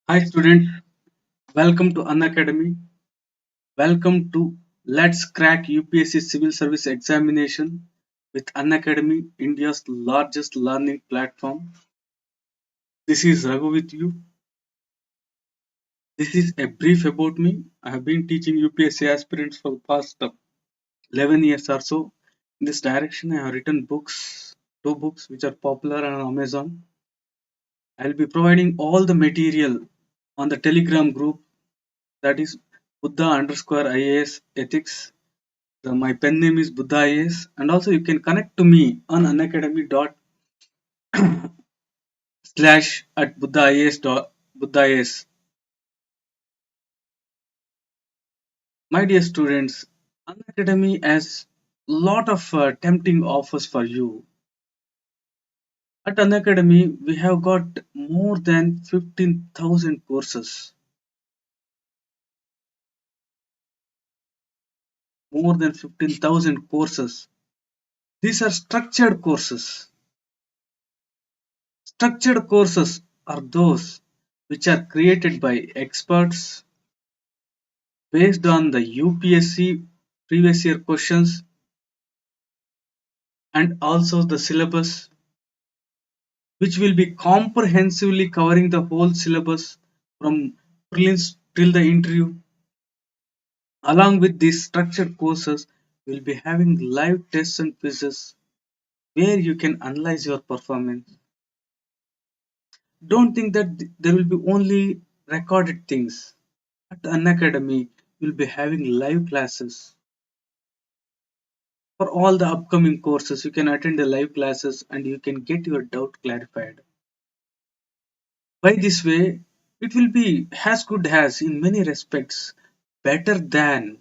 Hi student, welcome to Unacademy. Welcome to Let's Crack UPSC Civil Service Examination with Unacademy, India's largest learning platform. This is Raghu with you. This is a brief about me. I have been teaching UPSC aspirants for the past 11 years or so. In this direction, I have written books, two books which are popular on Amazon. I'll be providing all the material on the Telegram group, that is Buddha underscore IAS ethics. My pen name is Buddha IAS, and also you can connect to me on unacademy.slash at Buddha IAS dot Buddha IAS. My dear students, Unacademy has lot of tempting offers for you. At Unacademy, we have got more than 15,000 courses. More than 15,000 courses. These are structured courses. Structured courses are those which are created by experts based on the UPSC previous year questions and also the syllabus, which will be comprehensively covering the whole syllabus from prelims till the interview. Along with these structured courses, we'll be having live tests and quizzes where you can analyze your performance. Don't think that there will be only recorded things. At Unacademy, you'll be having live classes. For all the upcoming courses, you can attend the live classes and you can get your doubt clarified. By this way, it will be as good as, in many respects, better than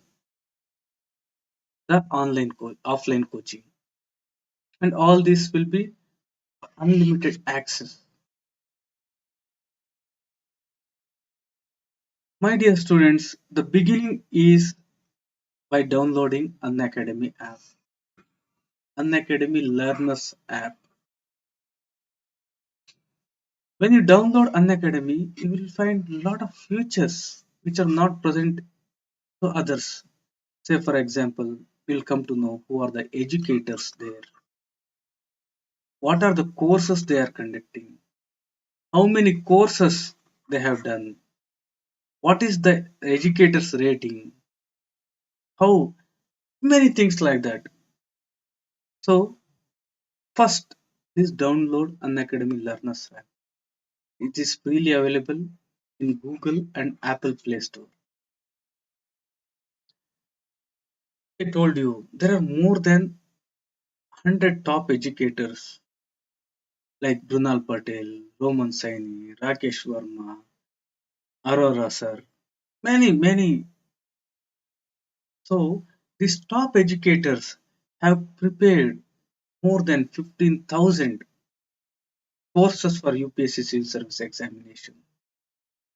the offline coaching. And all this will be unlimited access. My dear students, the beginning is by downloading Unacademy app. Unacademy Learners app. When you download Unacademy, you will find a lot of features which are not present to others. Say, for example, we'll come to know who are the educators there, what are the courses they are conducting, how many courses they have done, what is the educators rating, how many things like that. So, first is download Unacademy Learners app. It is freely available in Google and Apple Play Store. I told you there are more than 100 top educators like Brunal Patel, Roman Saini, Rakesh Verma, Arora Sir, many. So these top educators have prepared more than 15,000 courses for UPSC Civil Service examination,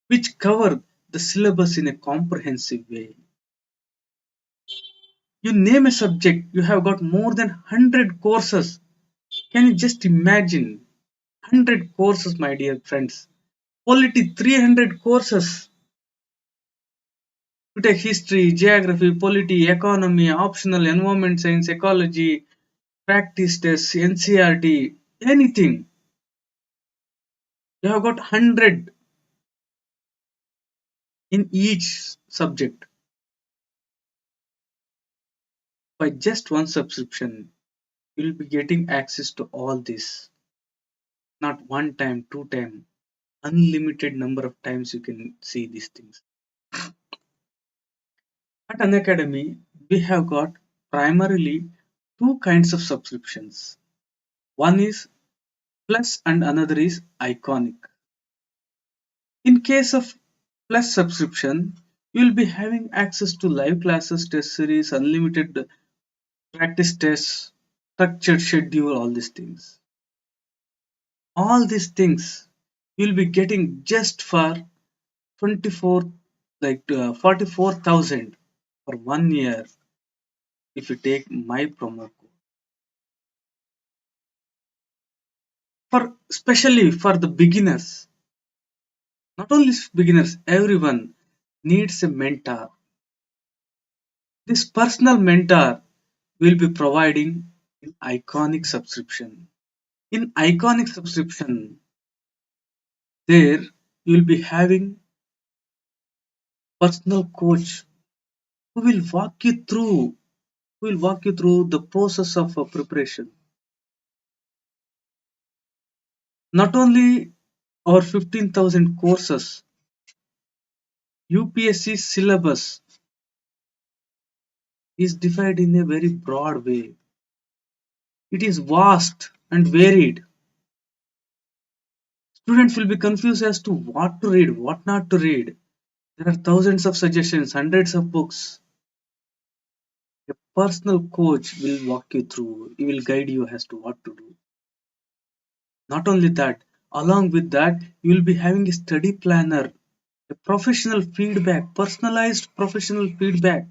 which cover the syllabus in a comprehensive way. You name a subject, you have got more than 100 courses. Can you just imagine? 100 courses, my dear friends. Polity 300 courses. You take history, geography, polity, economy, optional, environment science, ecology, practice tests, NCRT, anything. You have got 100 in each subject. By just one subscription, you will be getting access to all this. Not one time, two time, unlimited number of times you can see these things. At Unacademy, we have got primarily two kinds of subscriptions. One is Plus and another is Iconic. In case of Plus subscription, you will be having access to live classes, test series, unlimited practice tests, structured schedule, all these things. All these things you'll be getting just for 24 44,000 for 1 year if you take my promo code. For especially for the beginners, Not only beginners, everyone needs a mentor. This personal mentor will be providing an iconic subscription. In iconic subscription, there you'll be having personal coach who will walk you through the process of preparation. Not only our 15,000 courses, UPSC syllabus is divided in a very broad way. It is vast and varied. Students will be confused as to what to read, what not to read. There are thousands of suggestions, hundreds of books. A personal coach will walk you through, he will guide you as to what to do. Not only that, along with that, you will be having a study planner, a professional feedback, personalized professional feedback,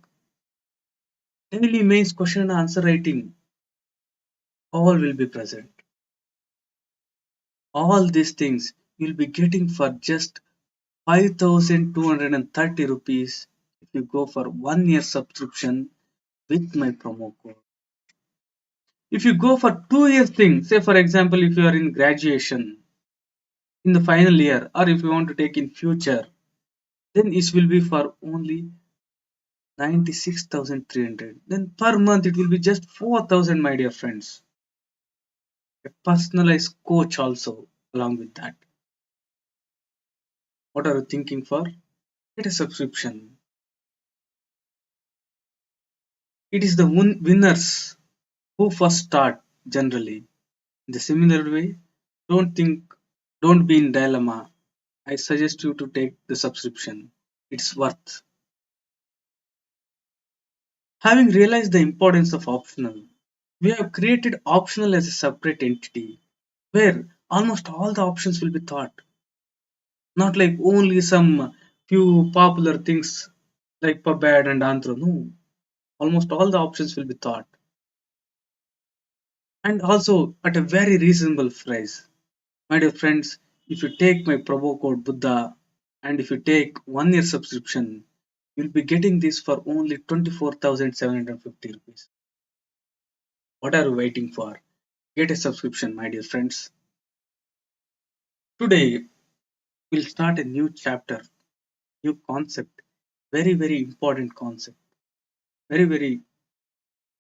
daily mains question and answer writing, all will be present. All these things you'll be getting for just 5,230 rupees if you go for 1 year subscription with my promo code. If you go for 2 years thing, say for example, if you are in graduation in the final year, or if you want to take in future, then it will be for only 96,300. Then per month it will be just 4,000, my dear friends. A personalized coach also along with that. What are you thinking for? Get a subscription. It is the winners who first start generally. In the similar way, don't think, don't be in dilemma. I suggest you to take the subscription. It's worth. Having realized the importance of optional, we have created optional as a separate entity where almost all the options will be taught, not like only some few popular things like PubAd and Anthro. No, almost all the options will be taught, and also at a very reasonable price. My dear friends, if you take my promo code Buddha and if you take 1 year subscription, you'll be getting this for only 24,750 rupees. What are you waiting for? Get a subscription, my dear friends. Today, we'll start a new chapter, new concept, very, very important concept, very, very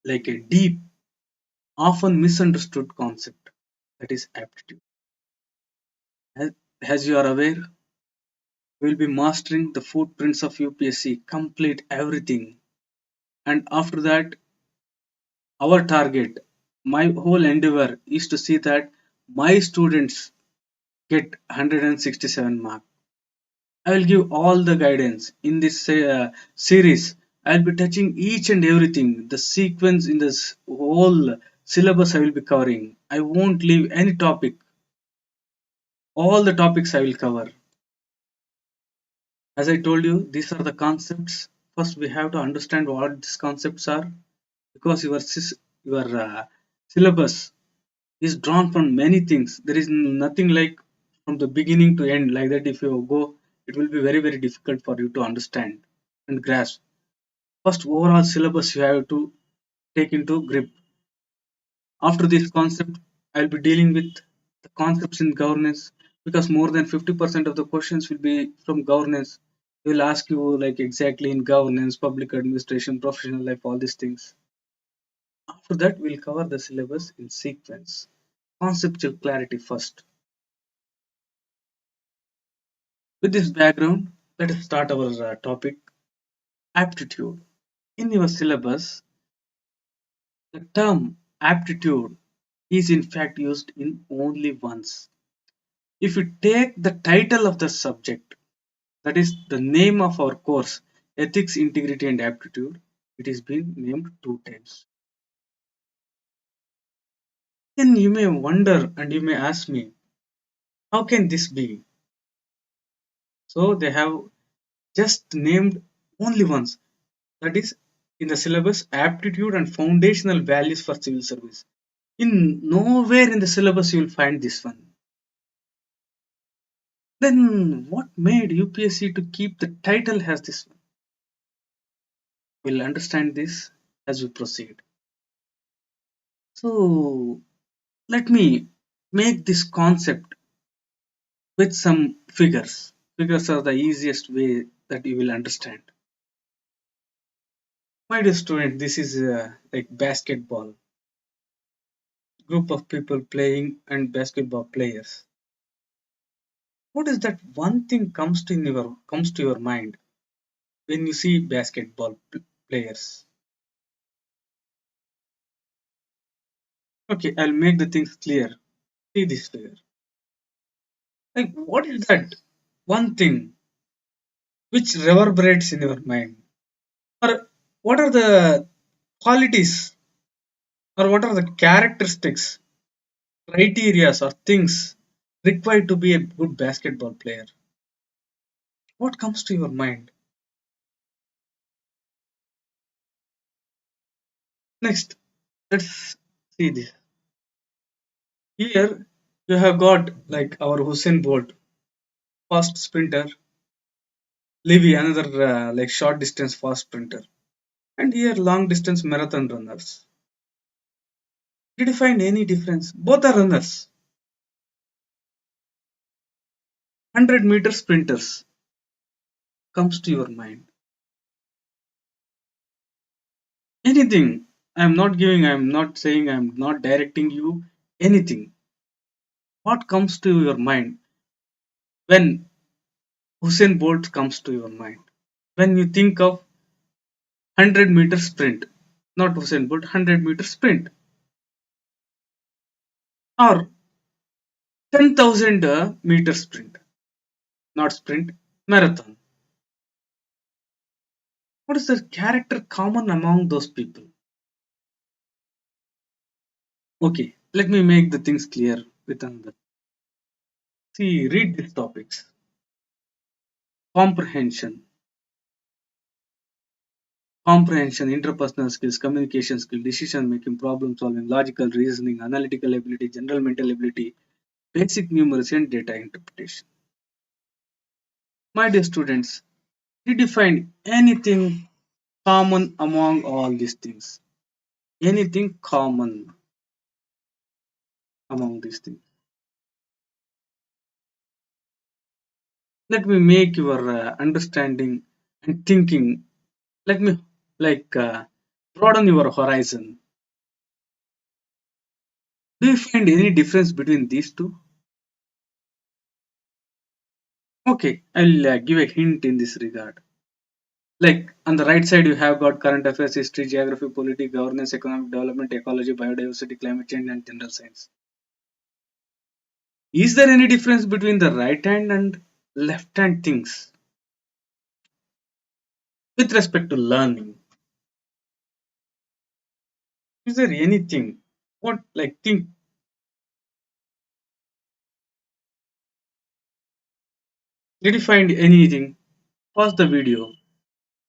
like a deep, often misunderstood concept that is aptitude. As, as you are aware, we'll be mastering the footprints of UPSC, complete everything. And after that, our target, my whole endeavor is to see that my students get 167 marks. I will give all the guidance in this series. I'll be touching each and everything, the sequence in this whole syllabus I will be covering. I won't leave any topic. All the topics I will cover. As I told you, these are the concepts. First, we have to understand what these concepts are because your syllabus is drawn from many things. There is nothing like from the beginning to end like that. If you go, it will be very, very difficult for you to understand and grasp. First, overall syllabus you have to take into grip. After this concept, I'll be dealing with the concepts in governance because more than 50% of the questions will be from governance. They will ask you like exactly in governance, public administration, professional life, all these things. After that, we'll cover the syllabus in sequence. Conceptual clarity first. With this background, let us start our topic aptitude. In your syllabus, the term aptitude is in fact used in only once. If you take the title of the subject, that is the name of our course, Ethics, Integrity and Aptitude, it is being named 2 times. Then you may wonder and you may ask me, how can this be? So they have just named only once, that is in the syllabus aptitude and foundational values for civil service. In nowhere in the syllabus you will find this one. Then what made UPSC to keep the title as this one? We'll understand this as we proceed. So let me make this concept with some figures. Figures are the easiest way that you will understand. My dear student, this is like basketball. Group of people playing and basketball players. What is that one thing comes to your mind when you see basketball players? Okay, I'll make the things clear. See this figure. Like, what is that one thing which reverberates in your mind? Or what are the qualities or what are the characteristics, criteria, or things required to be a good basketball player? What comes to your mind? Next, let's see this. Here you have got like our Hussein Bolt, fast sprinter, Levy, another like short distance fast sprinter, and here long distance marathon runners. Did you find any difference? Both are runners. 100-meter sprinters comes to your mind. Anything. I'm not saying, I'm not directing you. Anything. What comes to your mind when Hussein Bolt comes to your mind? When you think of 100-meter sprint, not Hussein Bolt, 100-meter sprint, or 10,000 meter sprint, not sprint, marathon. What is the character common among those people? Okay, let me make the things clear with another. See, read these topics. Comprehension, interpersonal skills, communication skill, decision making, problem solving, logical reasoning, analytical ability, general mental ability, basic numeracy, and data interpretation. My dear students, did you find anything common among all these things? Anything common among these things? Let me make your understanding and thinking. Let me like broaden your horizon. Do you find any difference between these two? Okay, I'll give a hint in this regard. Like on the right side, you have got current affairs, history, geography, politics, governance, economic development, ecology, biodiversity, climate change, and general science. Is there any difference between the right hand and left hand things with respect to learning? Is there anything? What like think? Did you find anything? Pause the video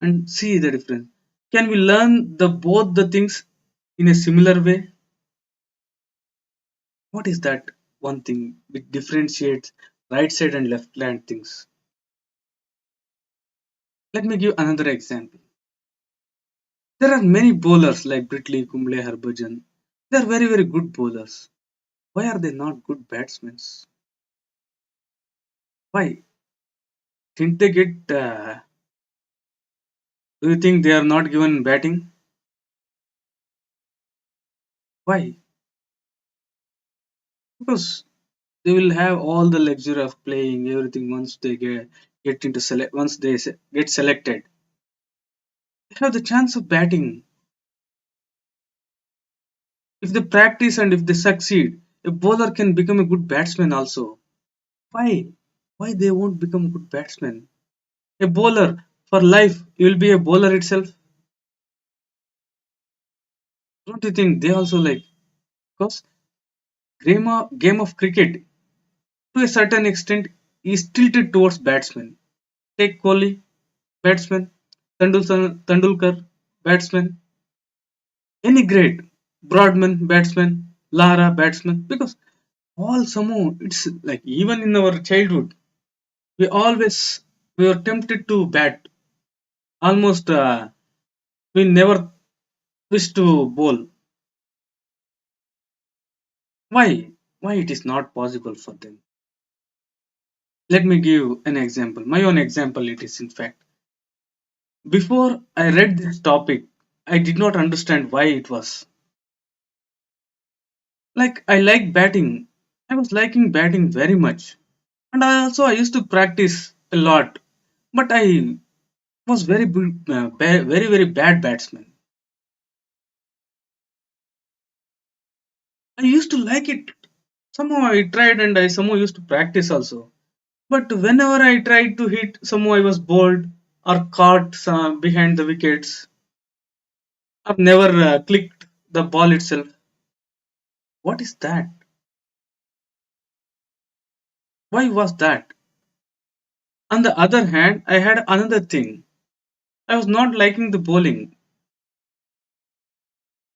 and see the difference. Can we learn the both the things in a similar way? What is that one thing which differentiates right side and left hand things? Let me give another example. There are many bowlers like Britley, Kumble, Harbhajan. They are very, very good bowlers. Why are they not good batsmen? Why? Didn't they get? Do you think they are not given batting? Why? Because they will have all the luxury of playing everything once they get into select. Once they get selected, they have the chance of batting. If they practice and if they succeed, a bowler can become a good batsman also. Why? Why they won't become good batsmen? A bowler for life, he will be a bowler itself. Don't you think they also like? Because game of cricket, to a certain extent, is tilted towards batsmen. Take Kohli, batsman, Tendulkar, batsman, any great, Broadman, batsman, Lara, batsman, because all somehow it's like even in our childhood. We were tempted to bat. Almost we never wish to bowl. Why? Why it is not possible for them? Let me give an example. My own example it is in fact. Before I read this topic, I did not understand why it was. Like I like batting. I was liking batting very much. And I used to practice a lot. But I was very very bad batsman. I used to like it. Somehow I tried and I somehow used to practice also. But whenever I tried to hit, somehow I was bowled or caught behind the wickets. I've never clicked the ball itself. What is that? Why was that? On the other hand, I had another thing. I was not liking the bowling,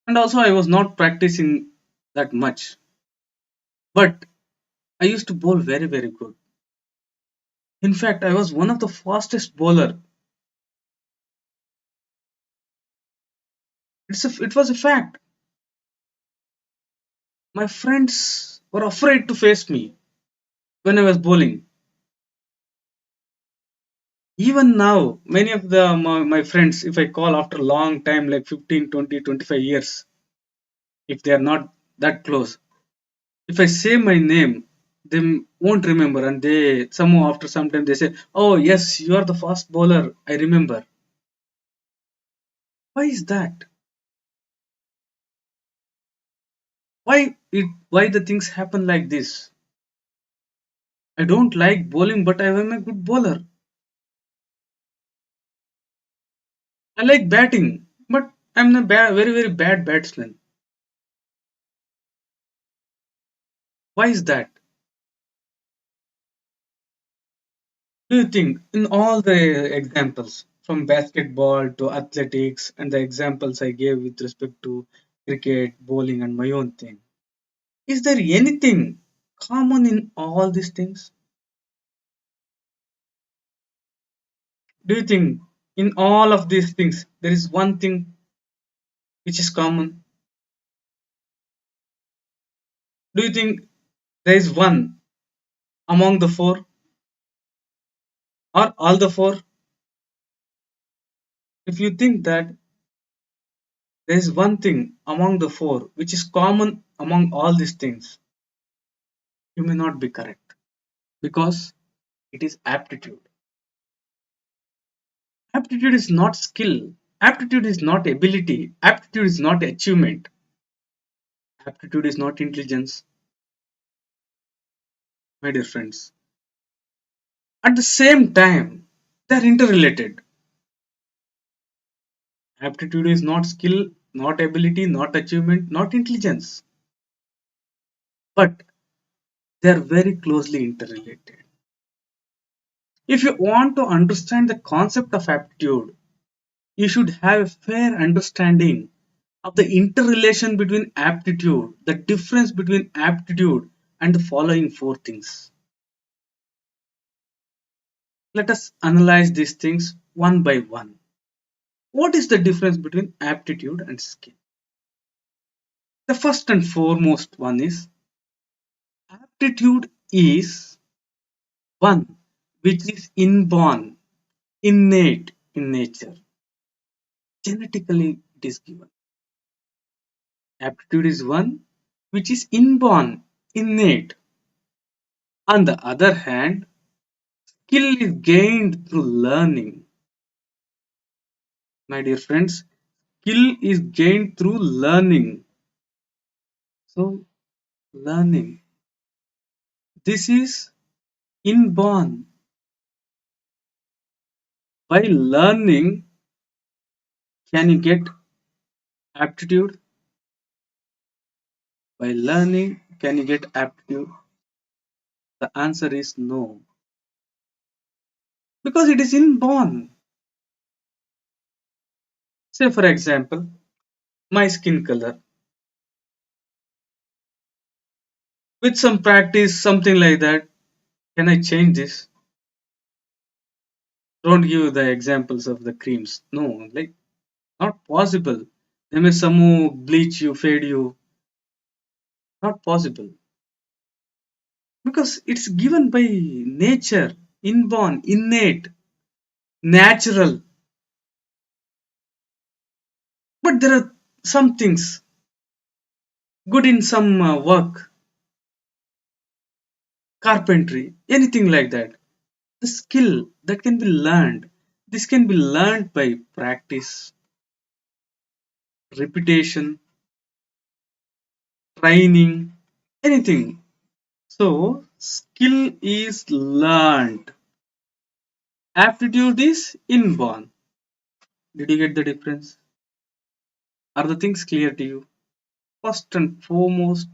and also I was not practicing that much. But I used to bowl very, very good. In fact, I was one of the fastest bowler. It was a fact. My friends were afraid to face me when I was bowling. Even now, many of my friends, if I call after a long time, like 15, 20, 25 years, if they are not that close, if I say my name, they won't remember, and they somehow after some time they say, "Oh yes, you are the fast bowler. I remember." Why is that? Why the things happen like this? I don't like bowling, but I am a good bowler. I like batting, but I'm a very very bad batsman. Why is that? Do you think in all the examples from basketball to athletics and the examples I gave with respect to cricket, bowling, and my own thing, is there anything common in all these things? Do you think in all of these things there is one thing which is common? Do you think there is one among the four or all the four? If you think that there is one thing among the four which is common among all these things, you may not be correct because it is aptitude. Aptitude is not skill. Aptitude is not ability. Aptitude is not achievement. Aptitude is not intelligence, my dear friends. At the same time, they are interrelated. Aptitude is not skill, not ability, not achievement, not intelligence, but they are very closely interrelated. If you want to understand the concept of aptitude, you should have a fair understanding of the interrelation between aptitude, the difference between aptitude and the following four things. Let us analyze these things one by one. What is the difference between aptitude and skill? The first and foremost one is aptitude is one which is inborn, innate in nature. Genetically, it is given. Aptitude is one which is inborn, innate. On the other hand, skill is gained through learning. My dear friends, skill is gained through learning. So, learning. This is inborn. By learning, can you get aptitude? By learning, can you get aptitude? The answer is no. Because it is inborn. Say, for example, my skin color. With some practice, something like that, can I change this? Don't give the examples of the creams. No, like not possible. They may some who bleach you, fade you. Not possible because it's given by nature, inborn, innate, natural. But there are some things good in some work, carpentry, anything like that. The skill that can be learned. This can be learned by practice, repetition, training, anything. So, skill is learned. Aptitude is inborn. Did you get the difference? Are the things clear to you? First and foremost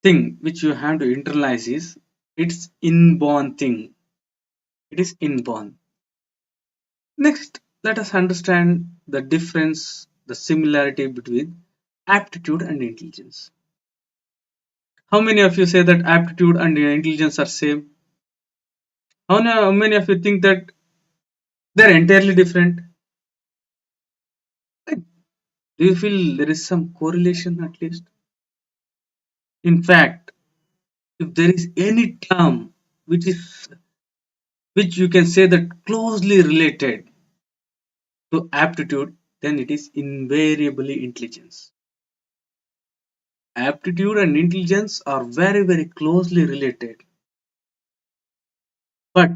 thing which you have to internalize is it's inborn thing. It is inborn. Next, let us understand the difference, the similarity between aptitude and intelligence. How many of you say that aptitude and intelligence are same? How many of you think that they're entirely different? Like, do you feel there is some correlation at least? In fact, if there is any term which is which you can say that closely related to aptitude, then it is invariably intelligence. Aptitude and intelligence are very closely related, but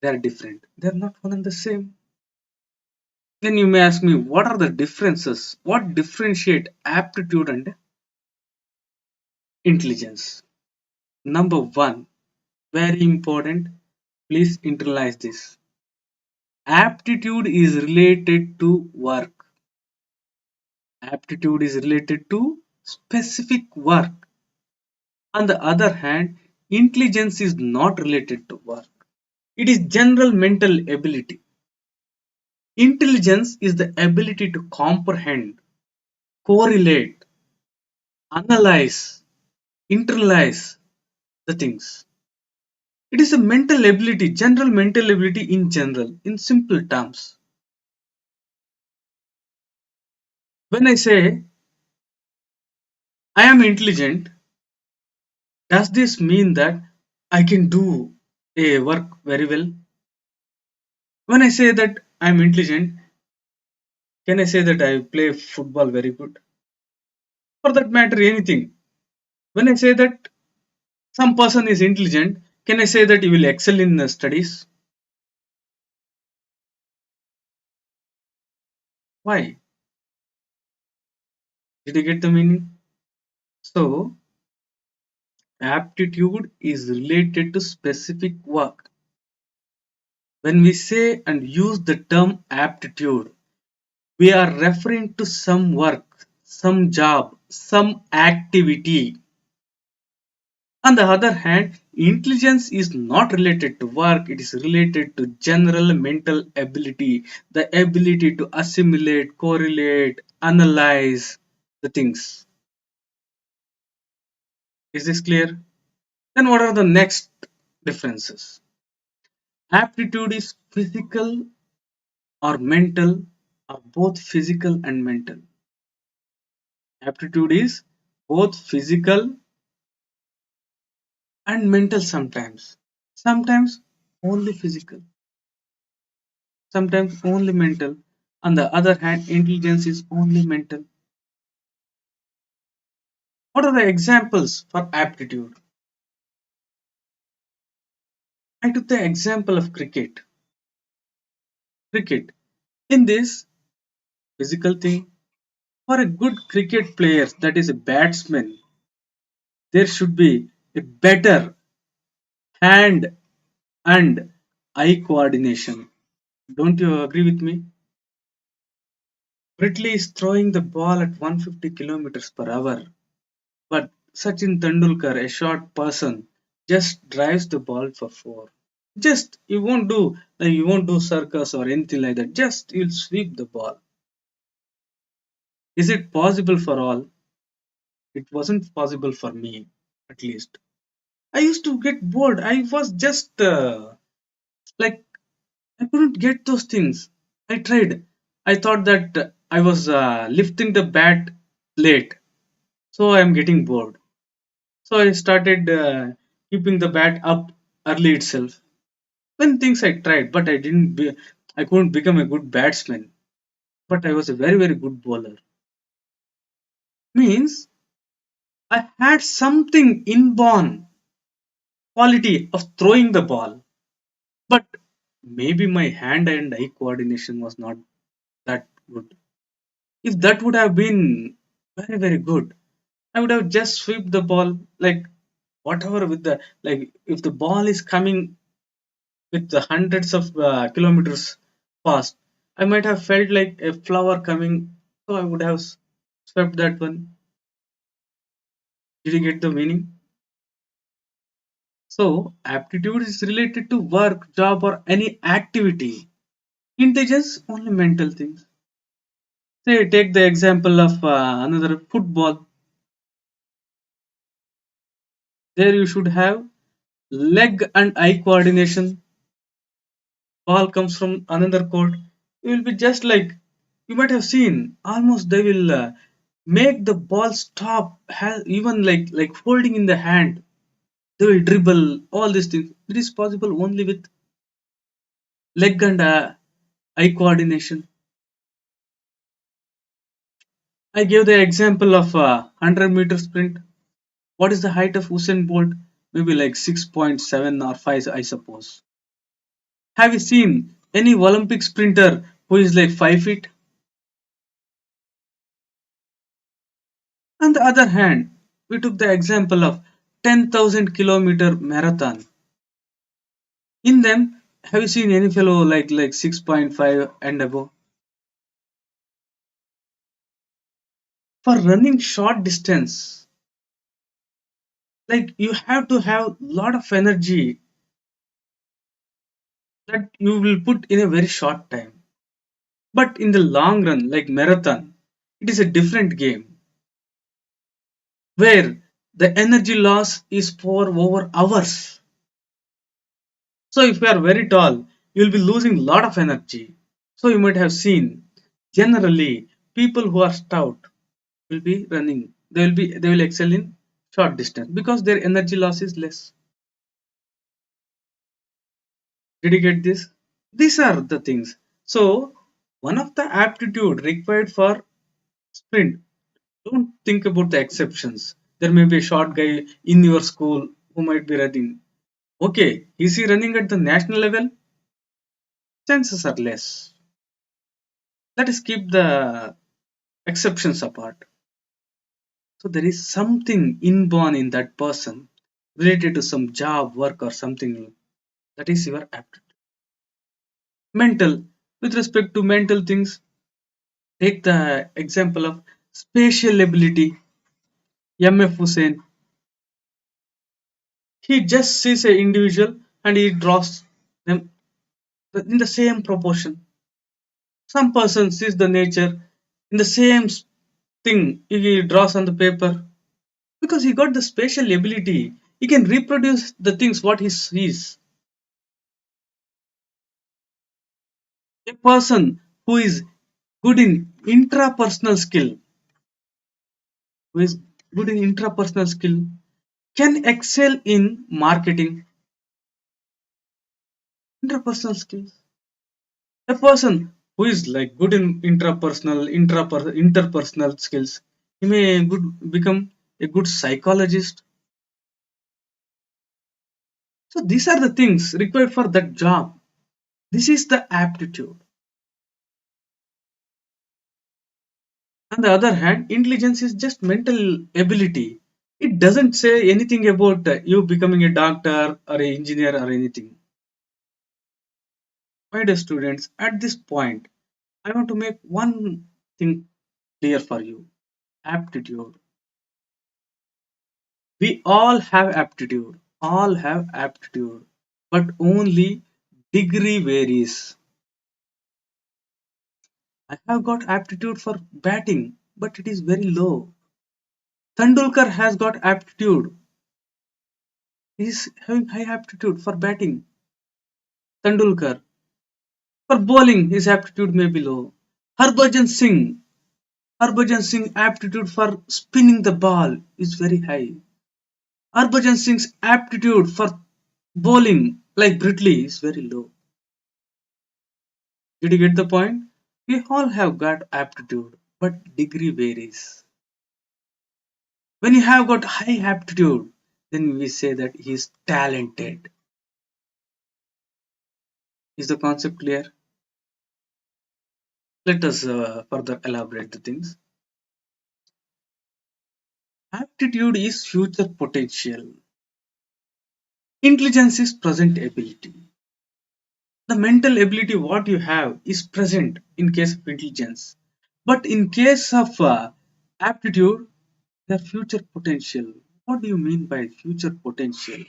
they are different. They are not one and the same. Then you may ask me, what are the differences? What differentiate aptitude and intelligence? Number one, very important, please internalize this. Aptitude is related to work. Aptitude is related to specific work. On the other hand, intelligence is not related to work. It is general mental ability. Intelligence is the ability to comprehend, correlate, analyze, internalize the things. It is a mental ability, general mental ability in general, in simple terms. When I say I am intelligent, does this mean that I can do a work very well? When I say that I am intelligent, can I say that I play football very good? For that matter, anything. When I say that some person is intelligent, can I say that he will excel in studies? Why? Did you get the meaning? So, aptitude is related to specific work. When we say and use the term aptitude, we are referring to some work, some job, some activity. On the other hand, intelligence is not related to work, it is related to general mental ability, the ability to assimilate, correlate, analyze the things. Is this clear? Then what are the next differences? Aptitude is physical or mental, or both physical and mental. Aptitude is both physical and mental sometimes. Sometimes only physical, sometimes only mental. On the other hand, intelligence is only mental. What are the examples for aptitude? I took the example of cricket. Cricket. In this physical thing, for a good cricket player, that is a batsman, there should be a better hand and eye coordination. Don't you agree with me? Ridley is throwing the ball at 150 kilometers per hour, but Sachin Tendulkar, a short person, just drives the ball for four. Just you won't do circus or anything like that. Just you'll sweep the ball. Is it possible for all? It wasn't possible for me, at least. I used to get bored. I was just Like I couldn't get those things. I tried. I thought that I was lifting the bat late, so I am getting bored. So I started keeping the bat up early itself. When things I tried, but I couldn't become a good batsman. But I was a very very good bowler. Means I had something inborn quality of throwing the ball, but maybe my hand and eye coordination was not that good. If that would have been very very good, I would have just swept the ball like whatever with the like if the ball is coming with the hundreds of kilometers fast, I might have felt like a flower coming, so I would have swept that one. Did you get the meaning? So, aptitude is related to work, job, or any activity. Intelligence, only mental things. Say, take the example of another football. There you should have leg and eye coordination. Ball comes from another court. You will be just like you might have seen. Almost they will make the ball stop. Even like holding in the hand. They will dribble all these things. It is possible only with leg and eye coordination. I gave the example of 100-meter sprint. What is the height of Usain Bolt? Maybe like 6.7 or 5, I suppose. Have you seen any Olympic sprinter who is like 5 feet? On the other hand, we took the example of 10,000-kilometer marathon. In them, have you seen any fellow like 6.5 and above? For running short distance, like you have to have lot of energy that you will put in a very short time. But in the long run, like marathon, it is a different game where the energy loss is for over hours. So if you are very tall, you will be losing a lot of energy. So you might have seen generally people who are stout will be running. They will excel in short distance because their energy loss is less. Did you get this? These are the things. So one of the aptitude required for sprint. Don't think about the exceptions. There may be a short guy in your school who might be running. Okay, is he running at the national level? Chances are less. Let us keep the exceptions apart. So there is something inborn in that person related to some job, work, or something that is your aptitude. Mental, with respect to mental things, take the example of spatial ability. MF Hussain, he just sees an individual and he draws them in the same proportion. Some person sees the nature in the same thing he draws on the paper because he got the spatial ability. He can reproduce the things what he sees. A person who is good in intrapersonal skill, who is good in intrapersonal skill, can excel in marketing. Interpersonal skills. A person who is like good in interpersonal skills, he may good become a good psychologist. So these are the things required for that job. This is the aptitude. On the other hand, intelligence is just mental ability. It doesn't say anything about you becoming a doctor or an engineer or anything. My dear students, at this point, I want to make one thing clear for you. Aptitude. We all have aptitude, but only degree varies. I have got aptitude for batting, but it is very low. Tendulkar has got aptitude. He is having high aptitude for batting, Tendulkar. For bowling, his aptitude may be low. Harbhajan Singh. Harbhajan Singh aptitude for spinning the ball is very high. Harbhajan Singh's aptitude for bowling like Britley is very low. Did you get the point? We all have got aptitude, but degree varies. When you have got high aptitude, then we say that he is talented. Is the concept clear? Let us further elaborate the things. Aptitude is future potential. Intelligence is present ability. The mental ability what you have is present in case of intelligence. But in case of aptitude, the future potential. What do you mean by future potential?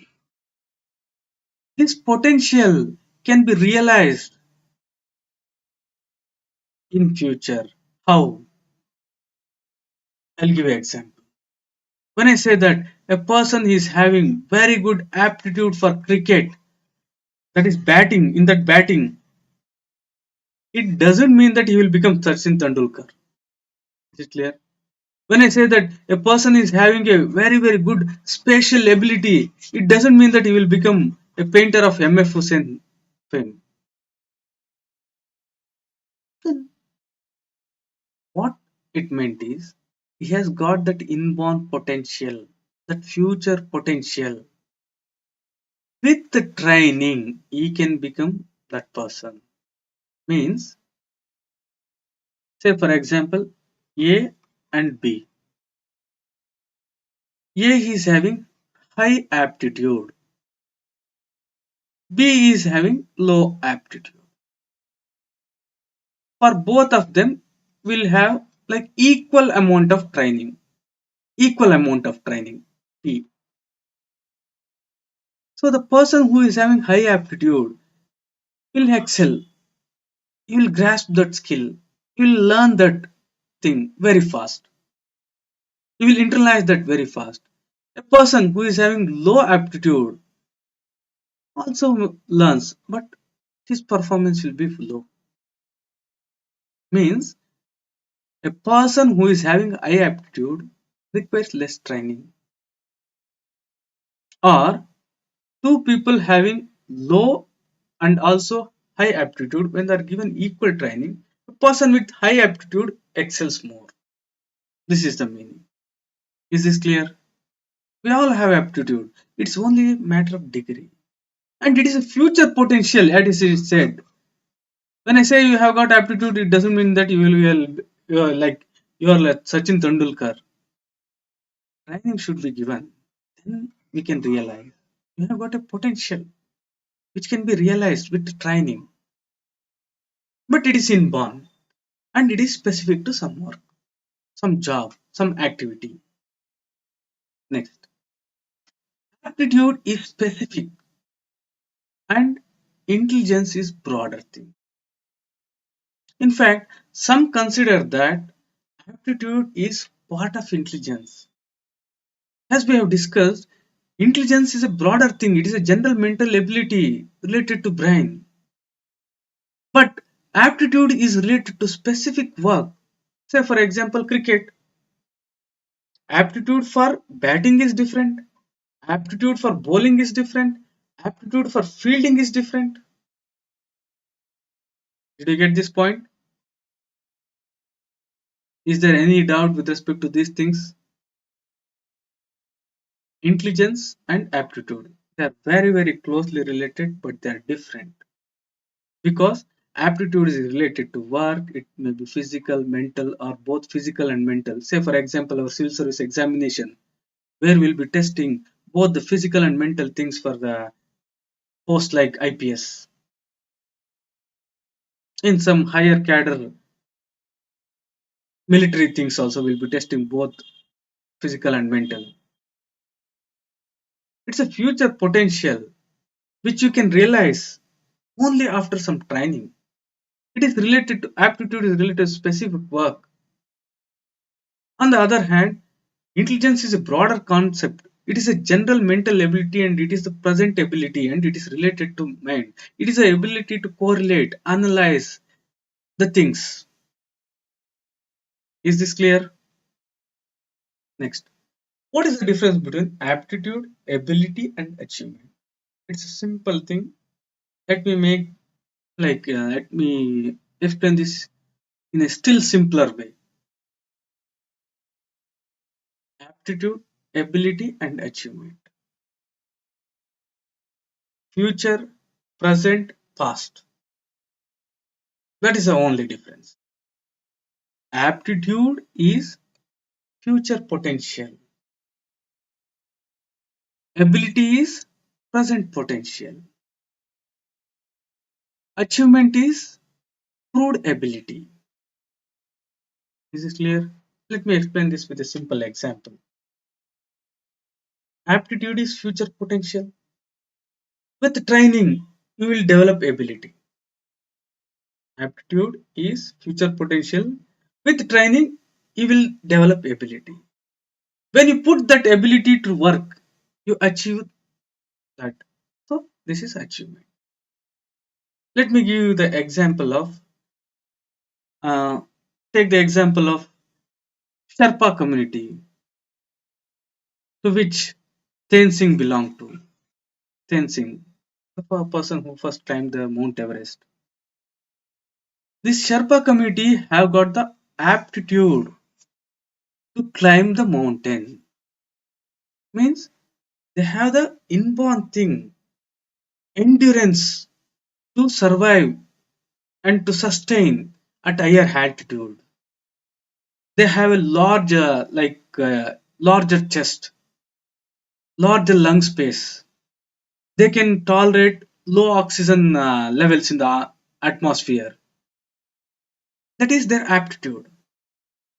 This potential can be realized in future. How? I'll give you an example. When I say that a person is having very good aptitude for cricket, that is batting, in that batting, it doesn't mean that he will become Sachin Tendulkar. Is it clear? When I say that a person is having a very good spatial ability, it doesn't mean that he will become a painter of MF Hussain fame. Then what it meant is he has got that inborn potential, that future potential. With the training, he can become that person. Means, say for example, A and B. A is having high aptitude. B is having low aptitude. For both of them, will have like equal amount of training. Equal amount of training. P. So the person who is having high aptitude will excel. He will grasp that skill. He will learn that thing very fast. He will internalize that very fast. A person who is having low aptitude also learns, but his performance will be low. Means a person who is having high aptitude requires less training. Or two people having low and also high aptitude, when they are given equal training, a person with high aptitude excels more. This is the meaning. Is this clear? We all have aptitude. It's only a matter of degree. And it is a future potential, as it is said. When I say you have got aptitude, it doesn't mean that you are like Sachin Tendulkar. Training should be given. Then we can realize you have got a potential which can be realized with training. But it is inborn and it is specific to some work, some job, some activity. Next, aptitude is specific and intelligence is broader thing. In fact, some consider that aptitude is part of intelligence. As we have discussed, intelligence is a broader thing. It is a general mental ability related to brain. But aptitude is related to specific work. Say for example, cricket. Aptitude for batting is different. Aptitude for bowling is different. Aptitude for fielding is different. Did you get this point? Is there any doubt with respect to these things? Intelligence and aptitude. They are very closely related, but they are different. Because aptitude is related to work, it may be physical, mental, or both physical and mental. Say, for example, our civil service examination, where we'll be testing both the physical and mental things for the post like IPS. In some higher cadre military things also will be testing both physical and mental. It's a future potential which you can realize only after some training. It is related to aptitude is related to specific work. On the other hand, intelligence is a broader concept. It is a general mental ability and it is the present ability and it is related to mind. It is the ability to correlate, analyze the things. Is this clear? Next, what is the difference between aptitude, ability, and achievement? It's a simple thing. Let me make let me explain this in a still simpler way. Aptitude, ability, and achievement. Future, present, past. That is the only difference. Aptitude is future potential. Ability is present potential. Achievement is proved ability. Is this clear? Let me explain this with a simple example. Aptitude is future potential. With training, you will develop ability. Aptitude is future potential. With training, you will develop ability. When you put that ability to work, you achieve that. So, this is achievement. Let me give you the example of, uh, take the example of Sherpa community to which Tenzing belonged to. Tenzing, the person who first climbed the Mount Everest. This Sherpa community have got the aptitude to climb the mountain. Means they have the inborn thing, endurance to survive and to sustain at higher altitude. They have a larger chest, larger lung space. They can tolerate low oxygen levels in the atmosphere. That is their aptitude.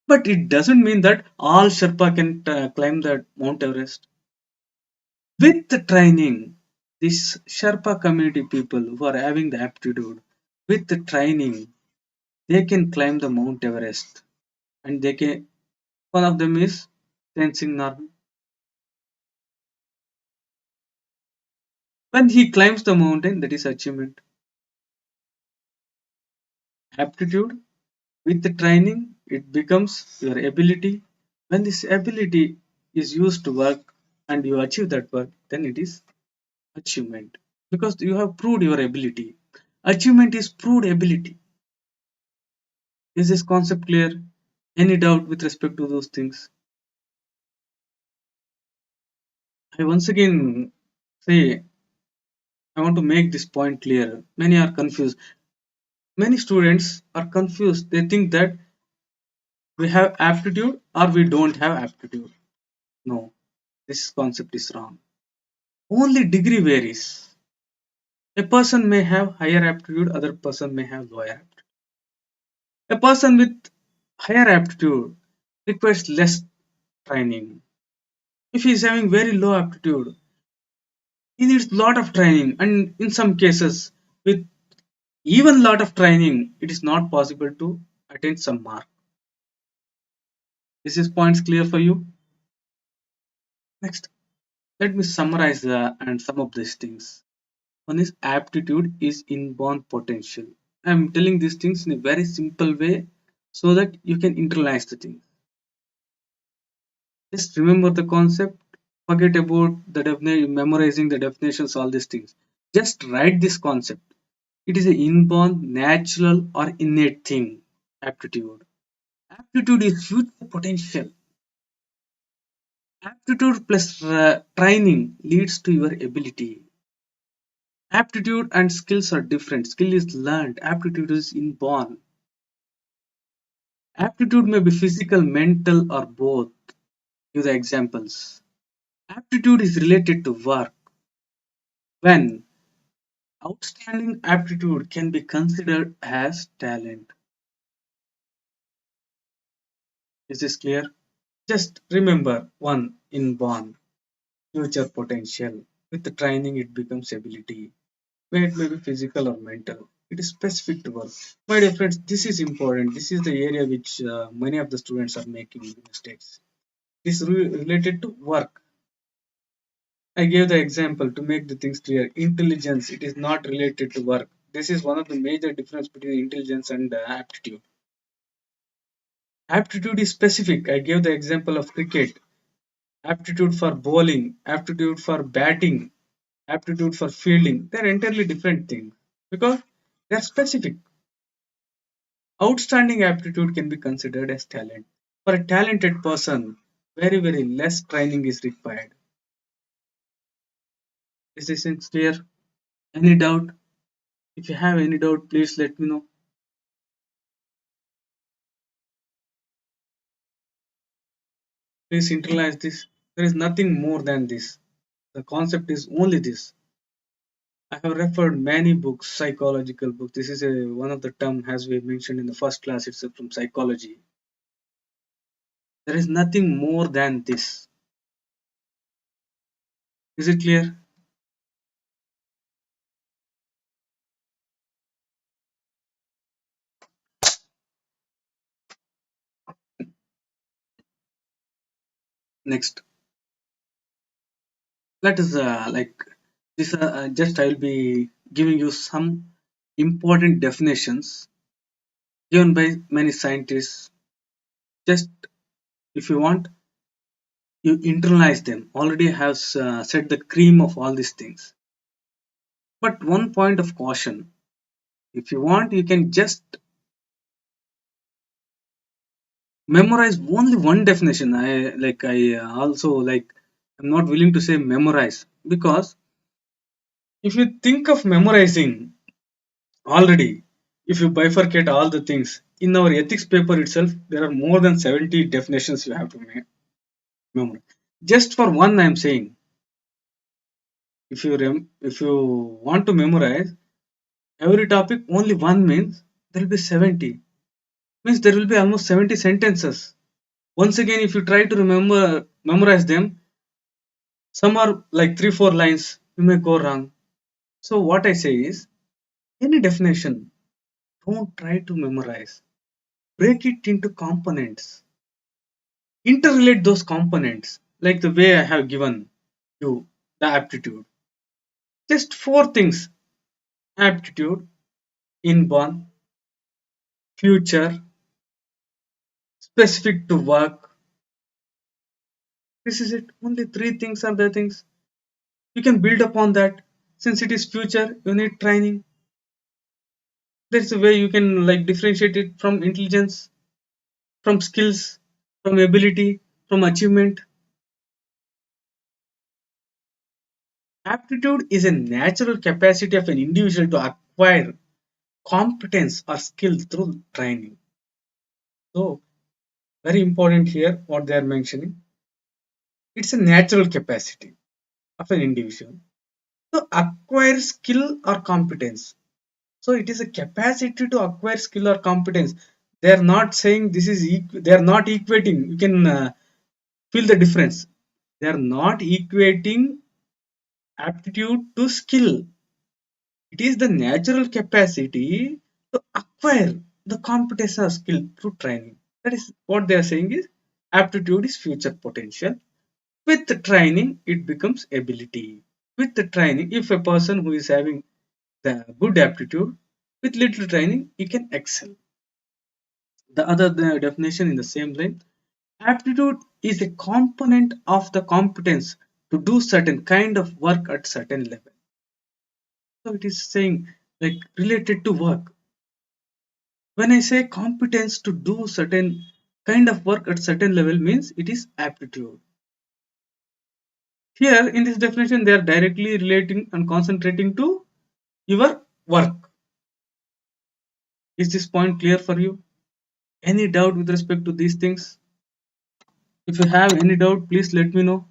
But it doesn't mean that all Sherpa can climb the Mount Everest. With the training, these Sherpa community people who are having the aptitude, with the training, they can climb the Mount Everest. And they can, one of them is Tenzing Norgay. When he climbs the mountain, that is achievement. Aptitude, with the training, it becomes your ability. When this ability is used to work and you achieve that work, then it is achievement because you have proved your ability. Achievement is proved ability. Is this concept clear? Any doubt with respect to those things? I once again say I want to make this point clear. Many are confused. Many students are confused. They think that we have aptitude or we don't have aptitude. No, this concept is wrong. Only degree varies. A person may have higher aptitude, other person may have lower aptitude. A person with higher aptitude requires less training. If he is having very low aptitude, he needs lot of training, and in some cases, with even lot of training, it is not possible to attain some mark. This is points clear for you. Next, let me summarize and some of these things. One is aptitude is inborn potential. I am telling these things in a very simple way so that you can internalize the thing. Just remember the concept. Forget about the definition, memorizing the definitions, all these things. Just write this concept. It is an inborn, natural, or innate thing. Aptitude. Aptitude is future potential. Aptitude plus training leads to your ability. Aptitude and skills are different. Skill is learned. Aptitude is inborn. Aptitude may be physical, mental, or both. Give the examples. Aptitude is related to work. When outstanding aptitude can be considered as talent. Is this clear? Just remember one inborn, future potential. With the training, it becomes ability. Where it may be physical or mental. It is specific to work. My dear friends, this is important. This is the area which many of the students are making mistakes. This is related to work. I gave the example to make the things clear. Intelligence, it is not related to work. This is one of the major difference between intelligence and aptitude. Aptitude is specific. I gave the example of cricket. Aptitude for bowling, aptitude for batting, aptitude for fielding. They're entirely different things because they're specific. Outstanding aptitude can be considered as talent. For a talented person, very less training is required. Is this clear? Any doubt? If you have any doubt, please let me know. Please internalize this. There is nothing more than this. The concept is only this. I have referred many books, psychological books. This is one of the term as we mentioned in the first class itself from psychology. There is nothing more than this. Is it clear? Next, let us like this. Just I will be giving you some important definitions given by many scientists. Just if you want, you internalize them. Already have said the cream of all these things. But one point of caution: if you want, you can just memorize only one definition. I also like I'm not willing to say memorize because if you think of memorizing already, if you bifurcate all the things in our ethics paper itself, there are more than 70 definitions you have to memorize. Just for one, I'm saying if you want to memorize every topic, only one means there will be 70. Means there will be almost 70 sentences. Once again, if you try to memorize them, some are like 3 4 lines. You may go wrong. So what I say is, any definition, don't try to memorize. Break it into components. Interrelate those components, like the way I have given you the aptitude. Just four things: aptitude, inborn, future, specific to work. This is it. Only three things are the things. You can build upon that. Since it is future, you need training. There's a way you can like differentiate it from intelligence, from skills, from ability, from achievement. Aptitude is a natural capacity of an individual to acquire competence or skill through training. So, very important here what they are mentioning. It's a natural capacity of an individual to acquire skill or competence. So, it is a capacity to acquire skill or competence. They are not saying this is they are not equating. You can feel the difference. They are not equating aptitude to skill. It is the natural capacity to acquire the competence or skill through training. That is what they are saying is aptitude is future potential. With the training, it becomes ability. With the training, if a person who is having the good aptitude, with little training, he can excel. The definition in the same line, aptitude is a component of the competence to do certain kind of work at certain level. So it is saying like related to work. When I say competence to do certain kind of work at certain level means it is aptitude. Here in this definition they are directly relating and concentrating to your work. Is this point clear for you? Any doubt with respect to these things? If you have any doubt, please let me know.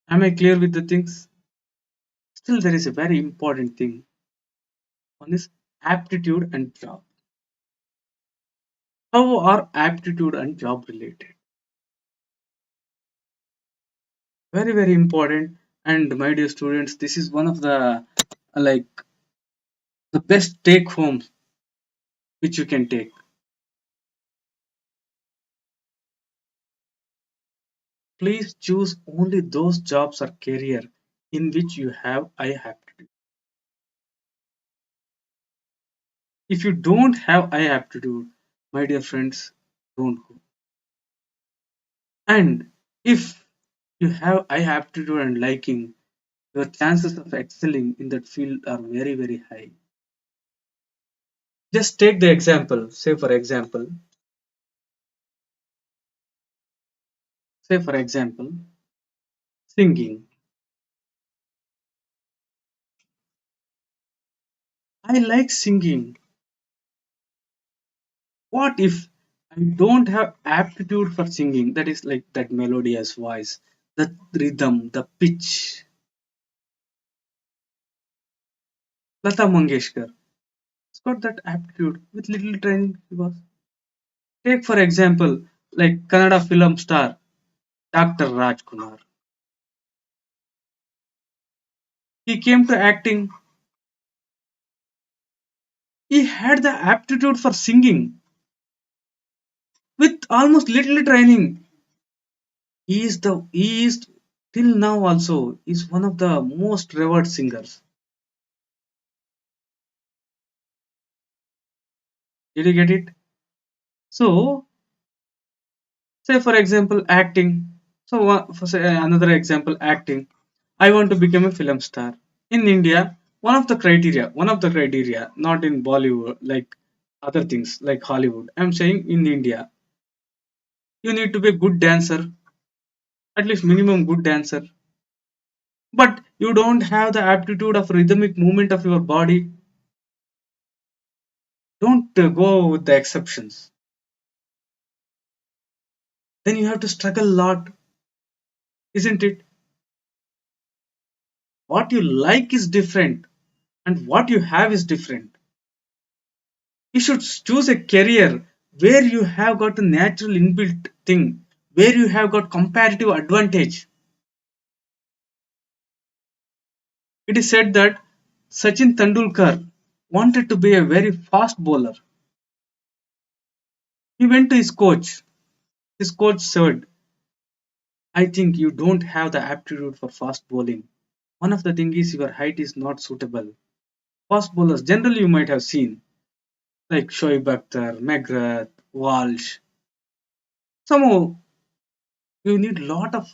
Am I clear with the things? Still there is a very important thing. One is aptitude and job. How are aptitude and job related? Very important. And my dear students, this is one of the like the best take homes which you can take. Please choose only those jobs or career in which you have high aptitude. If you don't have high aptitude, my dear friends, don't go. And if you have high aptitude and liking, your chances of excelling in that field are very, very high. Just take the example, say for example, singing. I like singing. What if I don't have aptitude for singing? That is like that melodious voice, the rhythm, the pitch. Lata Mangeshkar has got that aptitude with little training. Because take for example, like Kannada film star Dr. Rajkumar. He came to acting. He had the aptitude for singing with almost little training. He is till now also is one of the most revered singers. Did you get it? So say for example acting. So for say another example acting. I want to become a film star in India. One of the criteria, not in Bollywood like other things like Hollywood. I'm saying in India, you need to be a good dancer, at least minimum good dancer. But you don't have the aptitude of rhythmic movement of your body. Don't go with the exceptions. Then you have to struggle a lot, isn't it? What you like is different, and what you have is different. You should choose a career where you have got a natural inbuilt thing, where you have got comparative advantage. It is said that Sachin Tendulkar wanted to be a very fast bowler. He went to his coach. His coach said, I think you don't have the aptitude for fast bowling. One of the things is your height is not suitable. Fast bowlers generally you might have seen like Shoaib Akhtar, McGrath, Walsh. Somehow you need lot of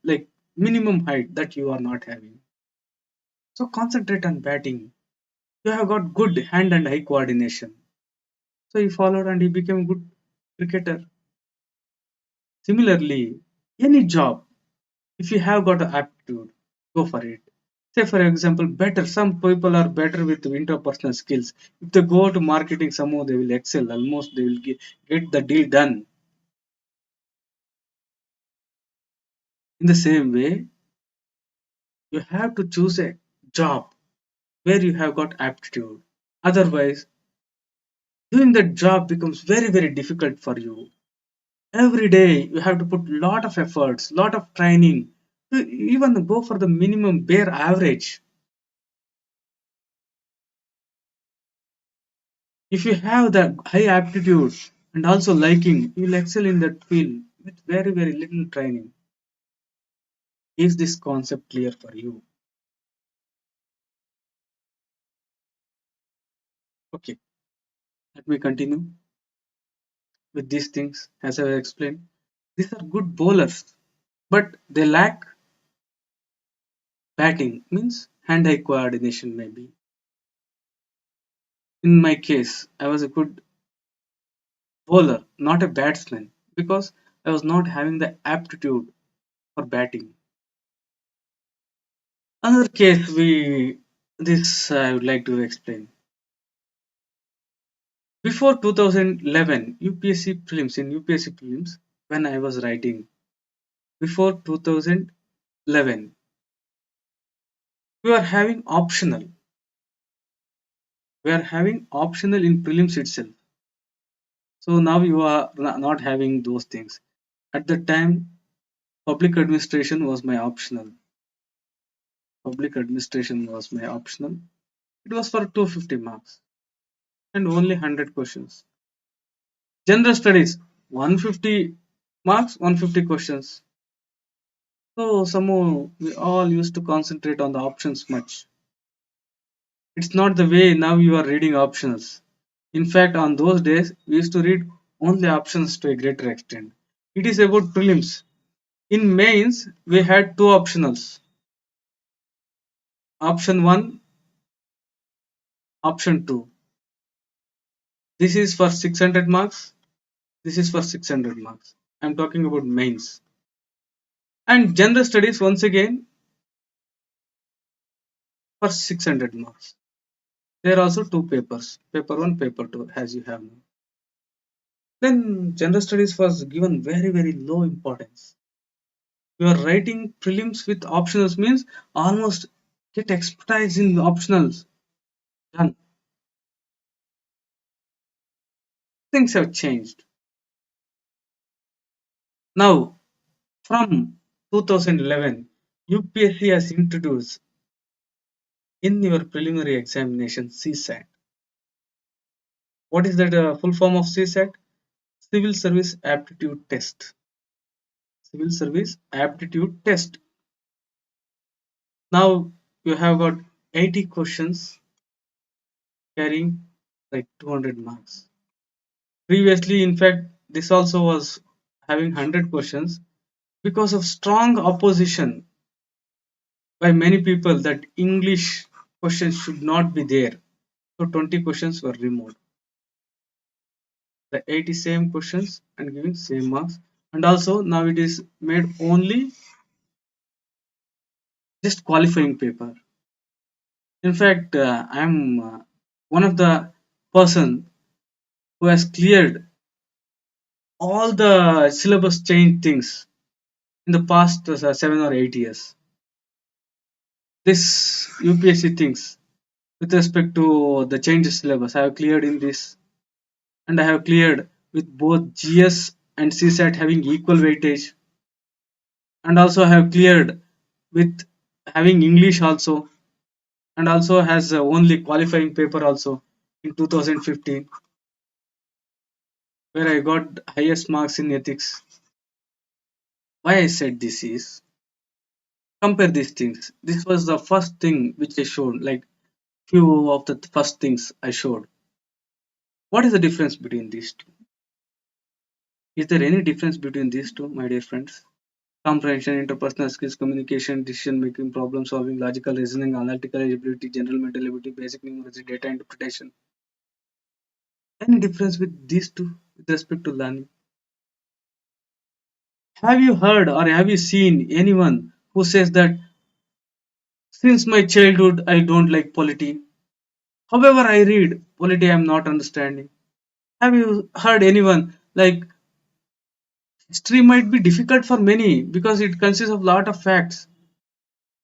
like minimum height that you are not having. So concentrate on batting. You have got good hand and eye coordination. So he followed and he became a good cricketer. Similarly, any job, if you have got an aptitude, go for it. Say for example, better. Some people are better with interpersonal skills. If they go to marketing, somehow they will excel. Almost they will get the deal done. In the same way, you have to choose a job where you have got aptitude. Otherwise, doing that job becomes very, very difficult for you. Every day you have to put lot of efforts, lot of training to even go for the minimum bare average. If you have the high aptitude and also liking, you will excel in that field with very, very little training. Is this concept clear for you? Okay, let me continue with these things as I explained. These are good bowlers, but they lack batting, means hand-eye coordination maybe. In my case, I was a good bowler, not a batsman, because I was not having the aptitude for batting. Another case we this I would like to explain. Before 2011 UPSC prelims, in UPSC prelims, when I was writing before 2011, we are having optional. We are having optional in prelims itself. So now you are not having those things. At the time, public administration was my optional. Public administration was my optional. It was for 250 marks and only 100 questions. General studies, 150 marks, 150 questions. So somehow we all used to concentrate on the options much. It's not the way now you are reading options. In fact, on those days, we used to read only options to a greater extent. It is about prelims. In mains, we had two optionals. Option 1, option 2. This is for 600 marks. This is for 600 marks. I'm talking about mains. And general studies, once again, for 600 marks. There are also two papers, paper 1, paper 2, as you have now. Then general studies was given very low importance. You are writing prelims with optionals means almost get expertise in optionals. Done. Things have changed. Now, from 2011, UPSC has introduced in your preliminary examination CSAT. What is that full form of CSAT? Civil Service Aptitude Test. Civil Service Aptitude Test. Now you have got 80 questions carrying like 200 marks. Previously, in fact, this also was having 100 questions because of strong opposition by many people that English questions should not be there. So 20 questions were removed. The 80 same questions and giving same marks. And also now it is made only just qualifying paper. In fact, I'm one of the person who has cleared all the syllabus change things in the past 7 or 8 years. This UPSC things with respect to the change syllabus, I have cleared in this, and I have cleared with both GS and CSAT having equal weightage, and also I have cleared with having English also, and also has only qualifying paper also in 2015, where I got highest marks in ethics. Why I said this is compare these things. This was the first thing which I showed, like few of the first things I showed. What is the difference between these two? Is there any difference between these two, my dear friends? Comprehension, interpersonal skills, communication, decision making, problem solving, logical reasoning, analytical ability, general mental ability, basic numeracy, data interpretation. Any difference with these two with respect to learning? Have you heard or have you seen anyone who says that since my childhood I don't like polity? However, I read polity, I'm not understanding. Have you heard anyone like history might be difficult for many because it consists of lot of facts.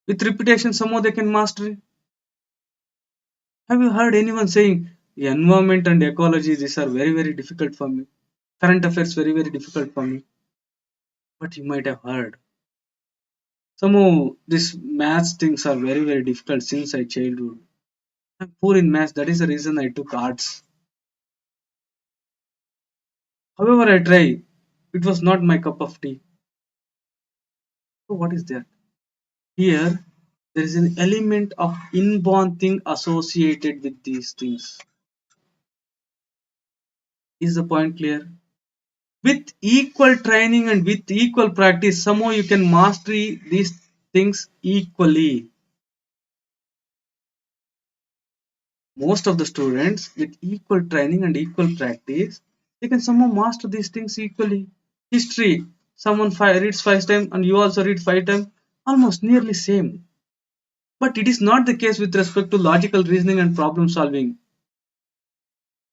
With repetition, somehow they can master it. Have you heard anyone saying the environment and ecology, these are very difficult for me. Current affairs very difficult for me. But you might have heard. Somehow these maths things are very difficult since I childhood. I'm poor in maths, that is the reason I took arts. However, I try. It was not my cup of tea. So what is that? Here there is an element of inborn thing associated with these things. Is the point clear? With equal training and with equal practice, somehow you can master these things equally. Most of the students with equal training and equal practice, they can somehow master these things equally. History, someone reads 5 times and you also read 5 times, almost nearly same. But it is not the case with respect to logical reasoning and problem solving.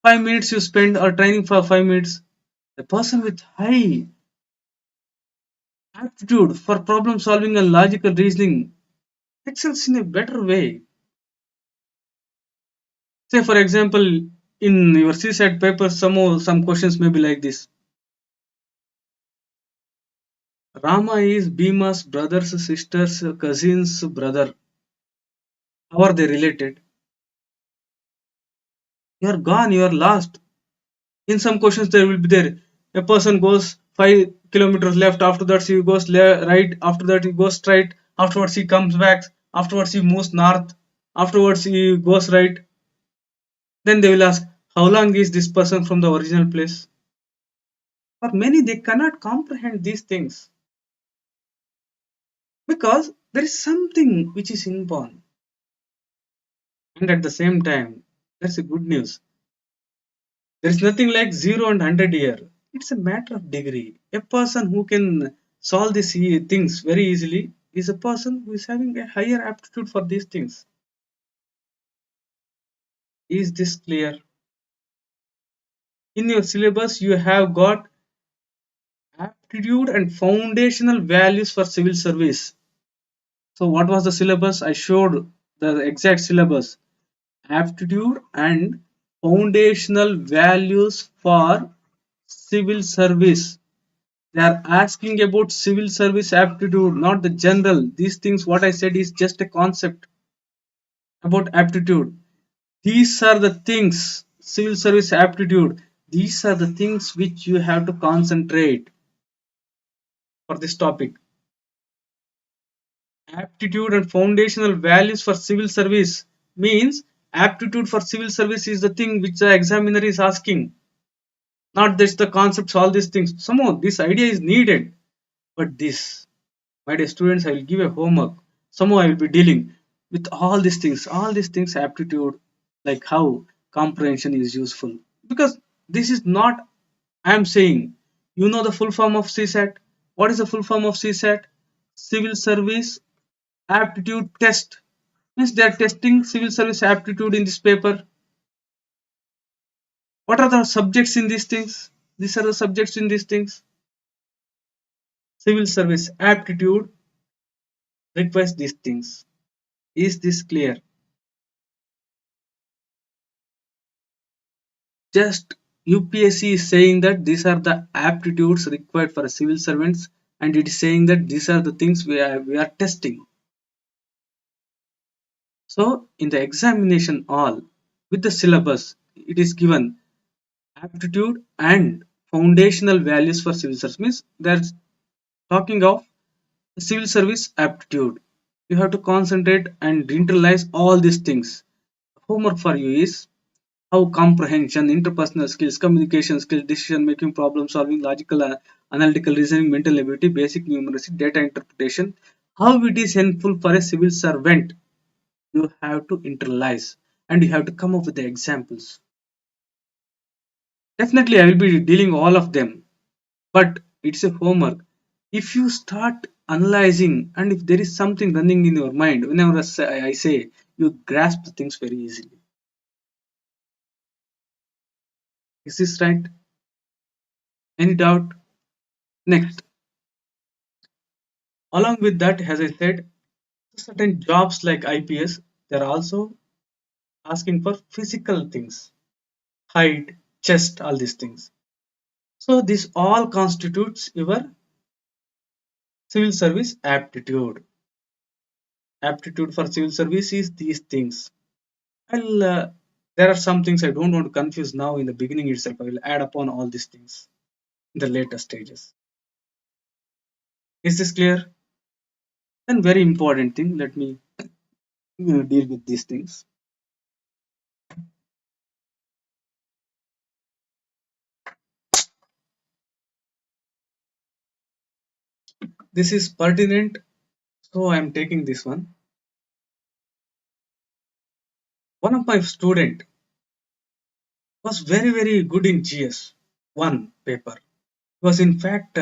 5 minutes you spend or training for 5 minutes. A person with high aptitude for problem solving and logical reasoning excels in a better way. Say for example, in your CSAT paper, some questions may be like this. Rama is Bhima's brother's sister's cousin's brother. How are they related? You are gone, you are lost. In some questions there will be there. A person goes kilometers left. After that, he goes right. After that, he goes straight. Afterwards, he comes back. Afterwards, he moves north. Afterwards, he goes right. Then they will ask, how long is this person from the original place? For many, they cannot comprehend these things because there is something which is inborn. And at the same time, that's a good news. There is nothing like 0 and 100 here. It's a matter of degree. A person who can solve these things very easily is a person who is having a higher aptitude for these things. Is this clear? In your syllabus, you have got aptitude and foundational values for civil service. So, what was the syllabus? I showed the exact syllabus. Aptitude and foundational values for civil service. They are asking about civil service aptitude, not the general. These things, what I said, is just a concept about aptitude. These are the things, civil service aptitude. These are the things which you have to concentrate for this topic. Aptitude and foundational values for civil service means aptitude for civil service is the thing which the examiner is asking, not just the concepts, all these things. Somehow, this idea is needed, but this, my dear students, I will give a homework. Somehow I will be dealing with all these things, aptitude, like how comprehension is useful. Because this is not, I am saying, you know the full form of CSAT. What is the full form of CSAT? Civil Service Aptitude Test. Means they are testing civil service aptitude in this paper. What are the subjects in these things? These are the subjects in these things. Civil service aptitude requires these things. Is this clear? Just UPSC is saying that these are the aptitudes required for civil servants, and it is saying that these are the things we are testing. So in the examination all with the syllabus, it is given aptitude and foundational values for civil service. Means they're talking of civil service aptitude. You have to concentrate and internalize all these things. Homework for you is how comprehension, interpersonal skills, communication skills, decision making, problem solving, logical, analytical reasoning, mental ability, basic numeracy, data interpretation, how it is helpful for a civil servant. You have to internalize and you have to come up with the examples. Definitely, I will be dealing all of them, but it's a homework. If you start analyzing and if there is something running in your mind, whenever I say you grasp the things very easily. Is this right? Any doubt? Next, along with that, as I said, certain jobs like IPS, they're also asking for physical things, height, chest, all these things. So this all constitutes your civil service aptitude. Aptitude for civil service is these things. I'll there are some things I don't want to confuse now in the beginning itself. I will add upon all these things in the later stages. Is this clear? And very important thing, let me deal with these things. This is pertinent, so I am taking this one. One of my student was very good in GS one paper. He was in fact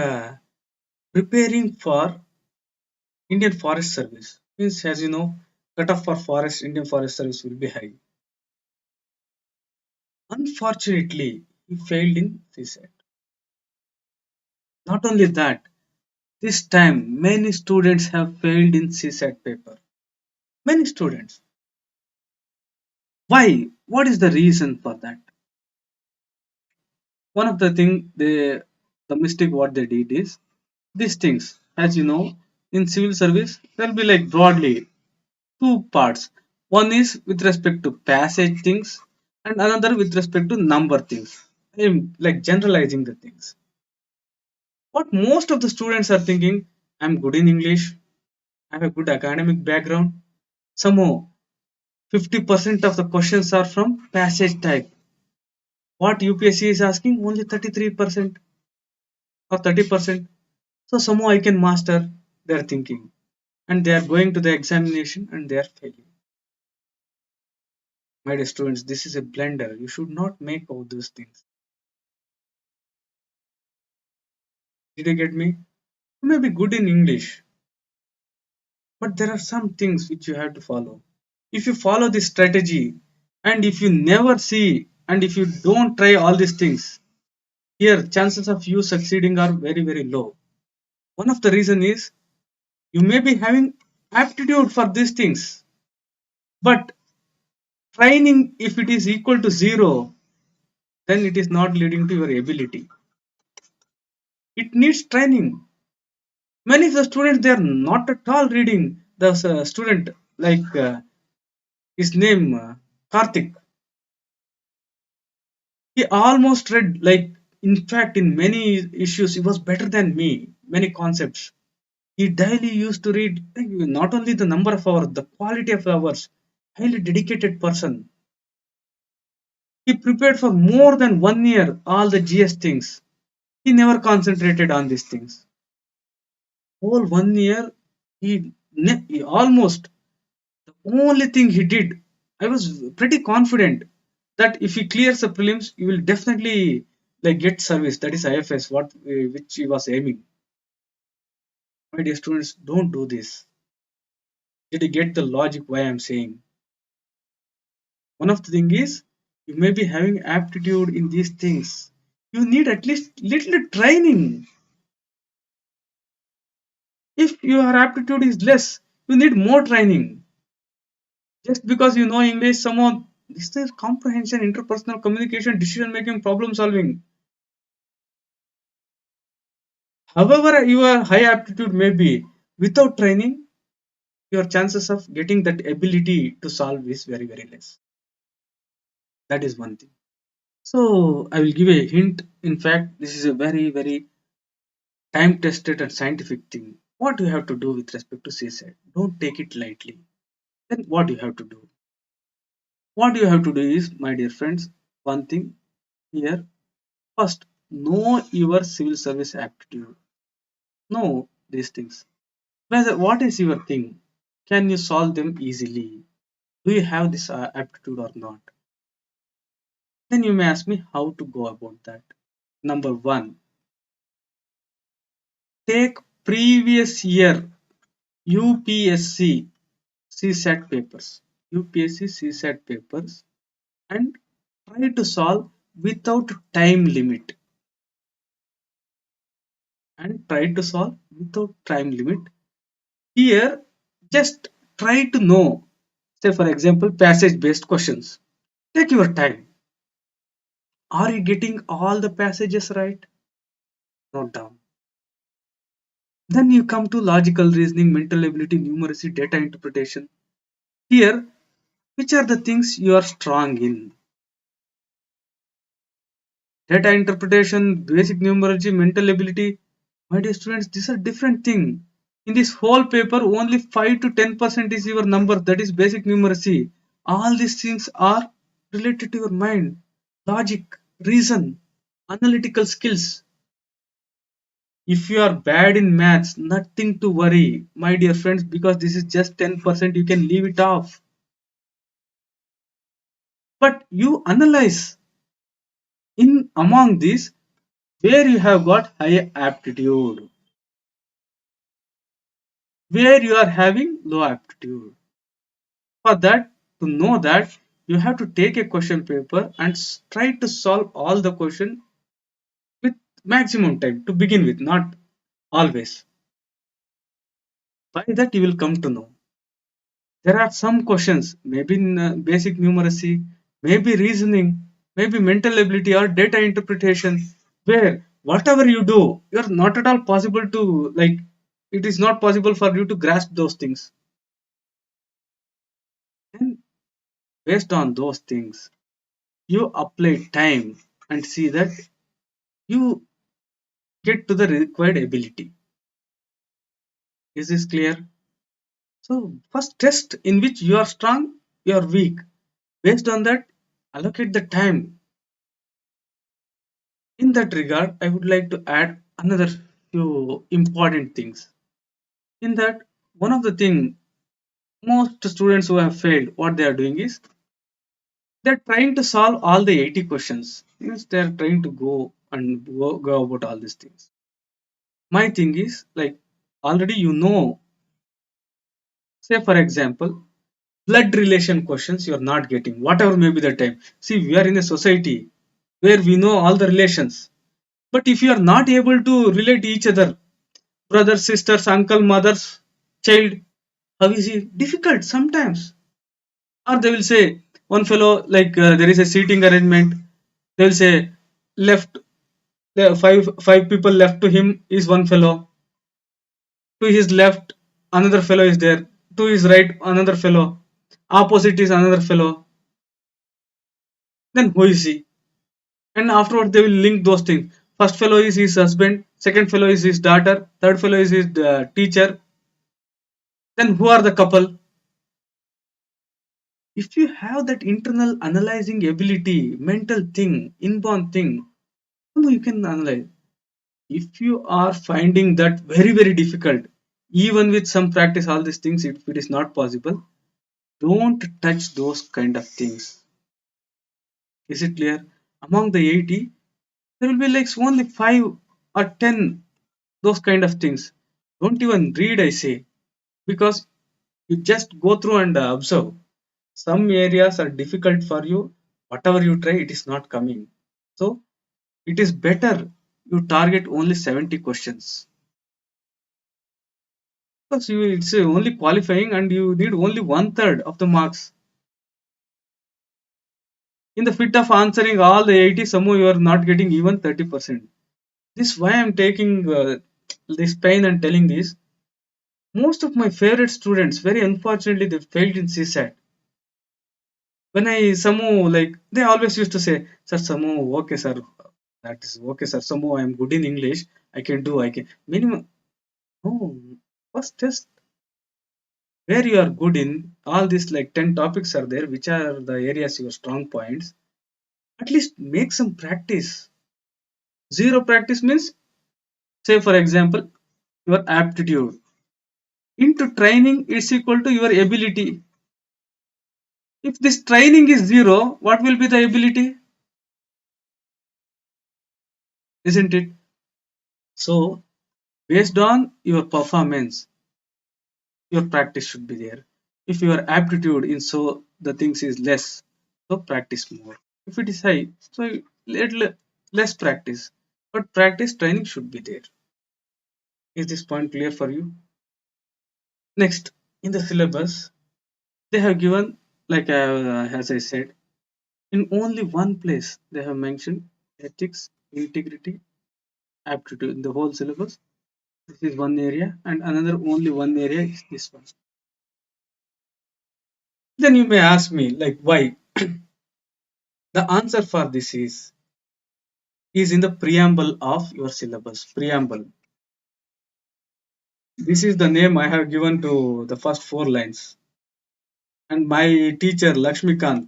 preparing for Indian Forest Service. Means, as you know, cutoff for forest Indian Forest Service will be high. Unfortunately, he failed in CSAT. Not only that, this time many students have failed in CSAT paper. Many students. Why? What is the reason for that? One of the thing the mistake what they did is these things. As you know, in civil service, there will be like broadly two parts. One is with respect to passage things, and another with respect to number things. I am like generalizing the things. What most of the students are thinking, I'm good in English, I have a good academic background. Somehow 50% of the questions are from passage type. What UPSC is asking, only 33% or 30%. So somehow I can master their thinking. And they are going to the examination and they are failing. My dear students, this is a blender. You should not make all those things. Did you get me? You may be good in English, but there are some things which you have to follow. If you follow this strategy and if you never see and if you don't try all these things, here chances of you succeeding are very, very low. One of the reason is you may be having aptitude for these things, but training, if it is equal to zero, then it is not leading to your ability. It needs training. Many of the students, they are not at all reading. The student, like his name Karthik, he almost read, like, in fact, in many issues he was better than me, many concepts. He daily used to read, like, not only the number of hours, the quality of hours. Highly dedicated person. He prepared for more than 1 year all the GS things. He never concentrated on these things. Whole 1 year, he almost, the only thing he did, I was pretty confident that if he clears the prelims, he will definitely like get service. That is IFS, what which he was aiming. My dear students, don't do this. Did you get the logic why I'm saying? One of the thing is, you may be having aptitude in these things. You need at least little training. If your aptitude is less, you need more training. Just because you know English, someone, this is comprehension, interpersonal communication, decision making, problem solving. However, your high aptitude may be, without training, your chances of getting that ability to solve is very, very less. That is one thing. So I will give a hint. In fact, this is a very, very time tested and scientific thing. What you have to do with respect to CSAT? Don't take it lightly. Then what you have to do? What you have to do is, my dear friends, one thing here. First, know your civil service aptitude. Know these things. Whether what is your thing? Can you solve them easily? Do you have this aptitude or not? Then you may ask me how to go about that. Number one, take previous year UPSC CSAT papers. UPSC CSAT papers and try to solve without time limit. And try to solve without time limit. Here, just try to know. Say, for example, passage based questions. Take your time. Are you getting all the passages right? Note down. Then you come to logical reasoning, mental ability, numeracy, data interpretation. Here, which are the things you are strong in? Data interpretation, basic numeracy, mental ability. My dear students, these are different things. In this whole paper, only 5 to 10% is your number. That is basic numeracy. All these things are related to your mind, logic, reason, analytical skills. If you are bad in maths, nothing to worry, my dear friends, because this is just 10%, you can leave it off. But you analyze in among these where you have got high aptitude, where you are having low aptitude. For that, to know that, you have to take a question paper and try to solve all the question with maximum time to begin with, not always. By that, you will come to know. There are some questions, maybe in basic numeracy, maybe reasoning, maybe mental ability or data interpretation, where whatever you do, you're not at all possible to, like, it is not possible for you to grasp those things. And based on those things, you apply time and see that you get to the required ability. Is this clear? So first test in which you are strong, you are weak. Based on that, allocate the time. In that regard, I would like to add another few important things. In that, one of the thing most students who have failed, what they are doing is they're trying to solve all the 80 questions. Means they're trying to go about all these things. My thing is like already you know, say for example, blood relation questions you are not getting, whatever may be the time. See, we are in a society where we know all the relations. But if you are not able to relate each other, brothers, sisters, uncle, mothers, child, how is it difficult sometimes? Or they will say one fellow like there is a seating arrangement. They will say left five people left to him is one fellow. To his left another fellow is there. To his right another fellow. Opposite is another fellow. Then who is he? And afterward they will link those things. First fellow is his husband. Second fellow is his daughter. Third fellow is his teacher. Then who are the couple? If you have that internal analyzing ability, mental thing, inborn thing, you can analyze. If you are finding that very, very difficult, even with some practice, all these things, if it is not possible, don't touch those kind of things. Is it clear? Among the 80, there will be like only 5 or 10, those kind of things. Don't even read, I say, because you just go through and observe. Some areas are difficult for you. Whatever you try, it is not coming. So it is better you target only 70 questions. Because it's only qualifying and you need only one third of the marks. In the fit of answering all the 80, somehow you are not getting even 30%. This is why I'm taking this pain and telling this. Most of my favorite students, very unfortunately, they failed in CSAT. When I somehow like, they always used to say, "Sir, somehow okay, sir, that is okay, sir. Somehow I'm good in English. I can do. I can minimum." No, first test where you are good in all these like 10 topics are there, which are the areas your strong points. At least make some practice. Zero practice means, say for example, your aptitude into training is equal to your ability. If this training is zero, what will be the ability? Isn't it? So, based on your performance, your practice should be there. If your aptitude in so the things is less, so practice more. If it is high, so little less practice. But practice training should be there. Is this point clear for you? Next, in the syllabus, they have given, like as I said, in only one place they have mentioned ethics, integrity, aptitude in the whole syllabus. This is one area, and another only one area is this one. Then you may ask me, like, why? The answer for this is in the preamble of your syllabus. Preamble. This is the name I have given to the first four lines. And my teacher Lakshmikant,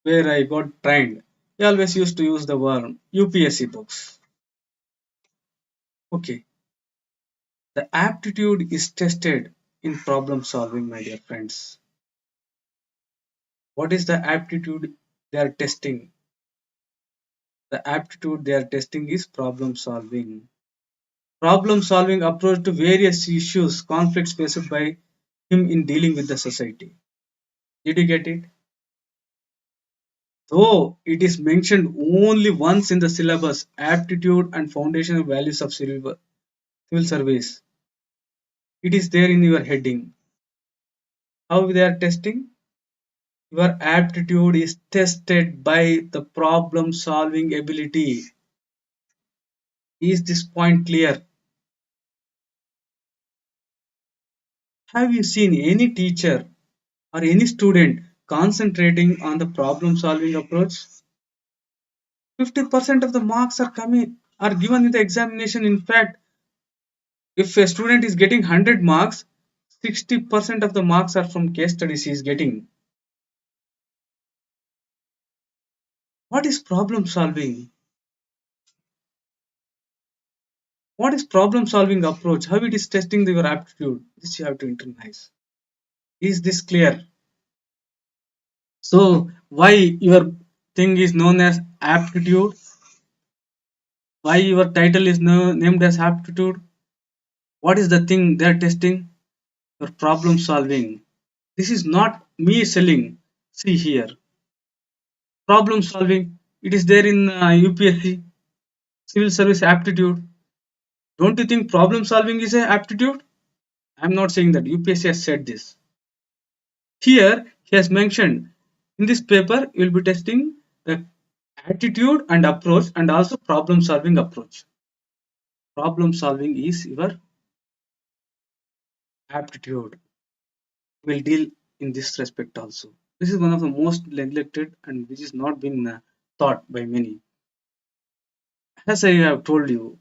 where I got trained, he always used to use the word UPSC books. Okay, the aptitude is tested in problem solving, my dear friends. What is the aptitude they are testing? The aptitude they are testing is problem solving. Problem solving approach to various issues, conflicts faced by him in dealing with the society. Did you get it? Though it is mentioned only once in the syllabus, aptitude and foundational values of civil service. It is there in your heading. How they are testing? Your aptitude is tested by the problem solving ability. Is this point clear? Have you seen any teacher or any student concentrating on the problem solving approach? 50% of the marks are coming are given in the examination. In fact, if a student is getting 100 marks, 60% of the marks are from case studies he is getting. What is problem solving? What is problem solving approach? How it is testing your aptitude? This you have to internalize. Is this clear? So why your thing is known as aptitude? Why your title is named as aptitude? What is the thing they are testing? Your problem solving. This is not me selling. See here, problem solving. It is there in UPSC Civil Service Aptitude. Don't you think problem solving is a aptitude? I'm not saying that. UPSC has said this. Here he has mentioned in this paper you will be testing the attitude and approach and also problem solving approach. Problem solving is your aptitude. Will deal in this respect also. This is one of the most neglected and which is not been taught by many. As I have told you,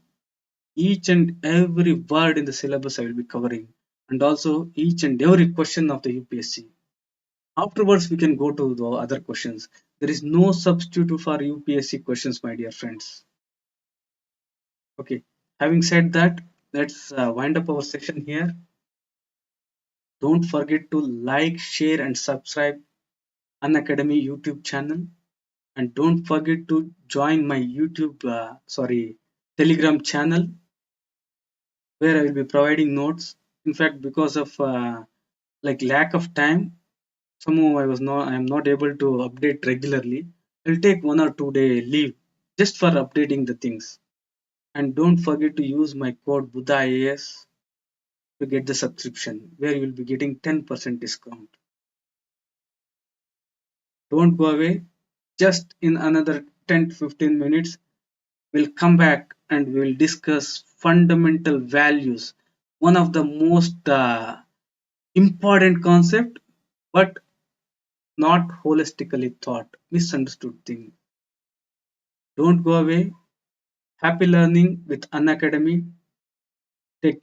each and every word in the syllabus I will be covering, and also each and every question of the UPSC. Afterwards, we can go to the other questions. There is no substitute for UPSC questions, my dear friends. Okay, having said that, let's wind up our session here. Don't forget to like, share, and subscribe Unacademy YouTube channel. And don't forget to join my Telegram channel where I will be providing notes. In fact, because of like lack of time, somehow I am not able to update regularly. I'll take 1 or 2 day leave just for updating the things. And don't forget to use my code Buddha IAS to get the subscription where you will be getting 10% discount. Don't go away. Just in another 10 to 15 minutes, we'll come back and we'll discuss fundamental values. One of the most important concept, but not holistically thought, misunderstood thing. Don't go away. Happy learning with Unacademy. Take care.